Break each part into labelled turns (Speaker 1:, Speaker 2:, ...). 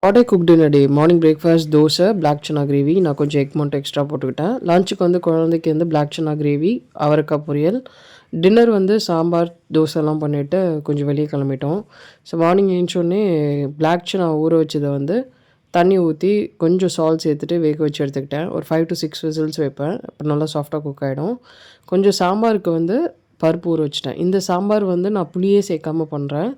Speaker 1: What I cooked in a day morning breakfast dosa black chana gravy. நான் கொஞ்சம் egg மட்டும் extra போட்டுக்கிட்டேன். லஞ்சுக்கு வந்து குழந்தைக்கு வந்து பிளாக் சன்னா கிரேவி, அவரைக்காய் பொரியல். டின்னர் வந்து சாம்பார் தோசைலாம் பண்ணிவிட்டு கொஞ்சம் வெளியே கிளம்பிட்டோம். ஸோ மார்னிங் எழுந்தோடனே பிளாக் சன்னா ஊற வச்சதை வந்து தண்ணி ஊற்றி கொஞ்சம் சால்ட் சேர்த்துட்டு வேக வச்சு எடுத்துக்கிட்டேன். ஒரு 5 to 6 விசில்ஸ் வைப்பேன். அப்போ நல்லா சாஃப்டாக குக் ஆகிடும். கொஞ்சம் சாம்பாருக்கு வந்து பருப்பு ஊற வச்சுட்டேன். இந்த சாம்பார் வந்து நான் புளியே சேர்க்காம பண்ணுறேன்.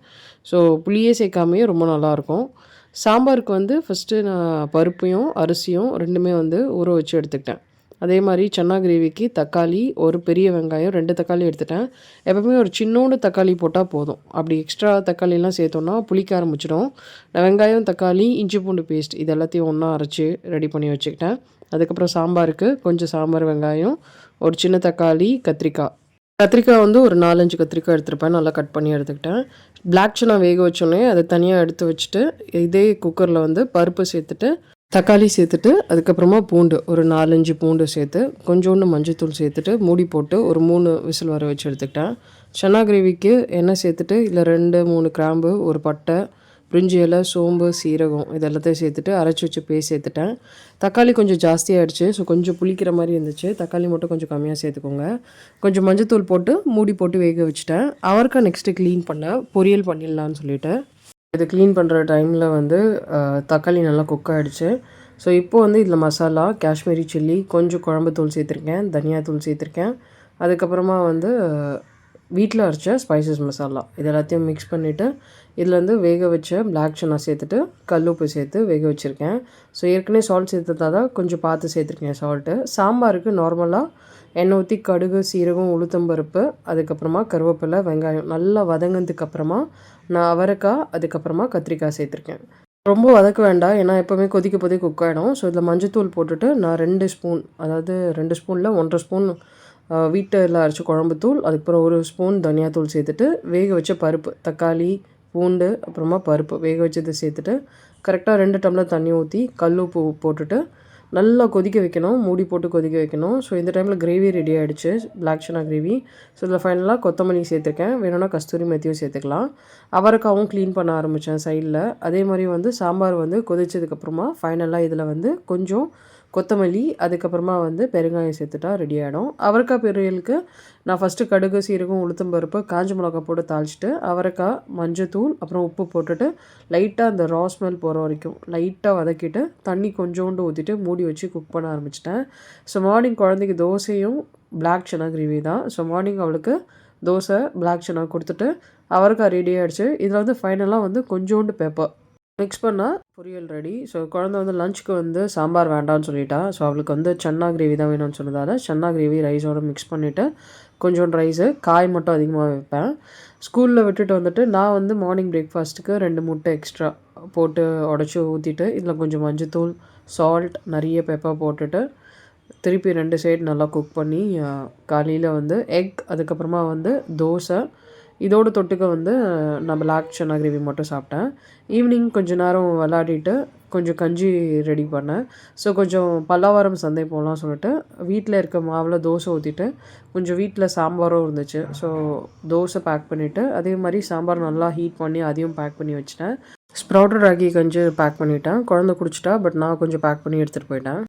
Speaker 1: ஸோ புளியே சேர்க்காமையே ரொம்ப நல்லாயிருக்கும். சாம்பாருக்கு வந்து ஃபஸ்ட்டு நான் பருப்பையும் அரிசியும் 2மே வந்து ஊற வச்சு எடுத்துக்கிட்டேன். அதே மாதிரி சன்னா கிரேவிக்கு தக்காளி, ஒரு பெரிய வெங்காயம், 2 தக்காளி எடுத்துட்டேன். எப்பவுமே ஒரு சின்னோண்டு தக்காளி போட்டால் போதும். அப்படி எக்ஸ்ட்ரா தக்காளிலாம் சேர்த்தோன்னா புளிக்க ஆரம்பிச்சிடும். நான் வெங்காயம், தக்காளி, இஞ்சி பூண்டு பேஸ்ட் இது எல்லாத்தையும் ஒன்றா அரைச்சி ரெடி பண்ணி வச்சுக்கிட்டேன். அதுக்கப்புறம் சாம்பாருக்கு கொஞ்சம் சாம்பார் வெங்காயம், ஒரு சின்ன தக்காளி, கத்திரிக்காய் வந்து ஒரு 4, 5 கத்திரிக்காய் எடுத்துருப்பேன். நல்லா கட் பண்ணி எடுத்துக்கிட்டேன். பிளாக் சன்னா வேக வச்சோடனே அதை தனியாக எடுத்து வச்சுட்டு, இதே குக்கரில் வந்து பருப்பு சேர்த்துட்டு, தக்காளி சேர்த்துட்டு, அதுக்கப்புறமா பூண்டு ஒரு 4, 5 பூண்டு சேர்த்து, கொஞ்சோண்டு மஞ்சள்தூள் சேர்த்துட்டு, மூடி போட்டு ஒரு 3 விசில் வர வச்சு எடுத்துக்கிட்டேன். சன்னா கிரேவிக்கு எண்ணெய் சேர்த்துட்டு, இல்லை 2, 3 கிராம்பு, ஒரு பட்டை, பிரிஞ்சி இலை, சோம்பு, சீரகம் இது எல்லாத்தையும் சேர்த்துட்டு அரைச்சி வச்சு பேஸ்ட் சேர்த்துட்டேன். தக்காளி கொஞ்சம் ஜாஸ்தியாகிடுச்சு. ஸோ கொஞ்சம் புளிக்கிற மாதிரி இருந்துச்சு. தக்காளி மட்டும் கொஞ்சம் கம்மியாக சேர்த்துக்கோங்க. கொஞ்சம் மஞ்சத்தூள் போட்டு மூடி போட்டு வேக வச்சுட்டேன். அவரைக்காய் நெக்ஸ்ட்டு க்ளீன் பண்ணேன். பொரியல் பண்ணிடலான்னு சொல்லிவிட்டு இது க்ளீன் பண்ணுற டைமில் வந்து தக்காளி நல்லா குக் ஆகிடுச்சு. ஸோ இப்போது வந்து இதில் மசாலா, காஷ்மீரி சில்லி, கொஞ்சம் குழம்பு தூள் சேர்த்துருக்கேன், தனியாத்தூள் சேர்த்துருக்கேன். அதுக்கப்புறமா வந்து வீட்டில் அரைச்ச ஸ்பைசஸ் மசாலா இது எல்லாத்தையும் மிக்ஸ் பண்ணிவிட்டு இதில் வந்து வேக வச்ச பிளாக் சன்னா சேர்த்துட்டு கல்லுப்பு சேர்த்து வேக வச்சுருக்கேன். ஸோ ஏற்கனவே சால்ட் சேர்த்துட்டா தான் கொஞ்சம் பார்த்து சேர்த்துருக்கேன் சால்ட்டு. சாம்பாருக்கு நார்மலாக எண்ணெய் ஊற்றி கடுகு, சீரகம், உளுத்தம்பருப்பு, அதுக்கப்புறமா கருவேப்பிலை, வெங்காயம் நல்லா வதங்கினதுக்கப்புறமா நான் அவரைக்காய், அதுக்கப்புறமா கத்திரிக்காய் சேர்த்துருக்கேன். ரொம்ப வதக்க வேண்டாம், ஏன்னா எப்போவுமே கொதிக்க போதே குக் ஆகிடும். ஸோ இதில் மஞ்சத்தூள் போட்டுட்டு நான் 2 ஸ்பூன், அதாவது 2 ஸ்பூனில் 1.5 ஸ்பூன் வீட்டில் அரைச்ச குழம்பு தூள், அதுக்கப்புறம் 1 ஸ்பூன் தனியாத்தூள் சேர்த்துட்டு வேக வச்ச பருப்பு, தக்காளி, பூண்டு, அப்புறமா பருப்பு வேக வச்சதை சேர்த்துட்டு கரெக்டாக 2 டம்ளர் தண்ணி ஊற்றி கல் உப்பு போட்டுட்டு நல்லா கொதிக்க வைக்கணும். மூடி போட்டு கொதிக்க வைக்கணும். ஸோ இந்த டைமில் கிரேவி ரெடி ஆகிடுச்சு, பிளாக் சன்னா கிரேவி. ஸோ இதில் ஃபைனலாக கொத்தமல்லி சேர்த்துருக்கேன். வேணும்னா கஸ்தூரி மெத்தியும் சேர்த்துக்கலாம். அவரைக்காவும் க்ளீன் பண்ண ஆரம்பித்தேன் சைடில். அதே மாதிரி வந்து சாம்பார் வந்து கொதிச்சதுக்கப்புறமா ஃபைனலாக இதில் வந்து கொஞ்சம் கொத்தமல்லி, அதுக்கப்புறமா வந்து பெருங்காயம் சேர்த்துட்டா ரெடி ஆகிடும். அவரைக்காய் பொரியலுக்கு நான் ஃபஸ்ட்டு கடுகு, சீரகம், உளுத்தம்பருப்பு, காஞ்ச மிளகா போட்டு தாளிச்சிட்டு அவரைக்காய், மஞ்சத்தூள், அப்புறம் உப்பு போட்டுட்டு லைட்டாக அந்த ரா ஸ்மெல் போகிற வரைக்கும் லைட்டாக வதக்கிட்டு தண்ணி கொஞ்சோண்டு ஊற்றிட்டு மூடி வச்சு குக் பண்ண ஆரம்பிச்சிட்டேன். ஸோ மார்னிங் குழந்தைக்கு தோசையும் பிளாக் சன்னா கிரேவி தான். ஸோ மார்னிங் அவளுக்கு தோசை பிளாக் சன்னா கொடுத்துட்டு அவரைக்காய் ரெடி ஆகிடுச்சு. இதில் வந்து ஃபைனலாக வந்து கொஞ்சோண்டு பெப்பர் மிக்ஸ் பண்ணால் பொரியல் ரெடி. ஸோ குழந்தை வந்து லஞ்சுக்கு வந்து சாம்பார் வேண்டாம்னு சொல்லிட்டா. ஸோ அவளுக்கு வந்து சன்னா கிரேவி தான் வேணும்னு சொன்னதால் சன்னா கிரேவி ரைஸோடு மிக்ஸ் பண்ணிவிட்டு கொஞ்சோண்டு ரைஸு, காய் மட்டும் அதிகமாக வைப்பேன். ஸ்கூலில் விட்டுட்டு வந்துட்டு நான் வந்து மார்னிங் பிரேக்ஃபாஸ்ட்டுக்கு 2 முட்டை எக்ஸ்ட்ரா போட்டு உடச்சி ஊற்றிட்டு இதில் கொஞ்சம் மஞ்சத்தூள், சால்ட், நிறைய பெப்பர் போட்டுட்டு திருப்பி 2 சைடு நல்லா குக் பண்ணி காலையில் வந்து எக், அதுக்கப்புறமா வந்து தோசை, இதோட தொட்டுக்க வந்து நான் பிளாக் சன்னா கிரேவி மட்டும் சாப்பிட்டேன். ஈவினிங் கொஞ்சம் நேரம் விளாடிட்டு கொஞ்சம் கஞ்சி ரெடி பண்ணேன். ஸோ கொஞ்சம் பல்லாவரம் சந்தை போகலாம் சொல்லிட்டு வீட்டில் இருக்க மாவில் தோசை ஊற்றிட்டு கொஞ்சம் வீட்டில் சாம்பாரும் இருந்துச்சு. ஸோ தோசை பேக் பண்ணிவிட்டு அதே மாதிரி சாம்பார் நல்லா ஹீட் பண்ணி அதையும் பேக் பண்ணி வச்சுட்டேன். ஸ்ப்ரவுட்டட் ராகி கஞ்சி பேக் பண்ணிவிட்டேன். குழந்தை குடிச்சிட்டா, பட் நான் கொஞ்சம் பேக் பண்ணி எடுத்துகிட்டு போயிட்டேன்.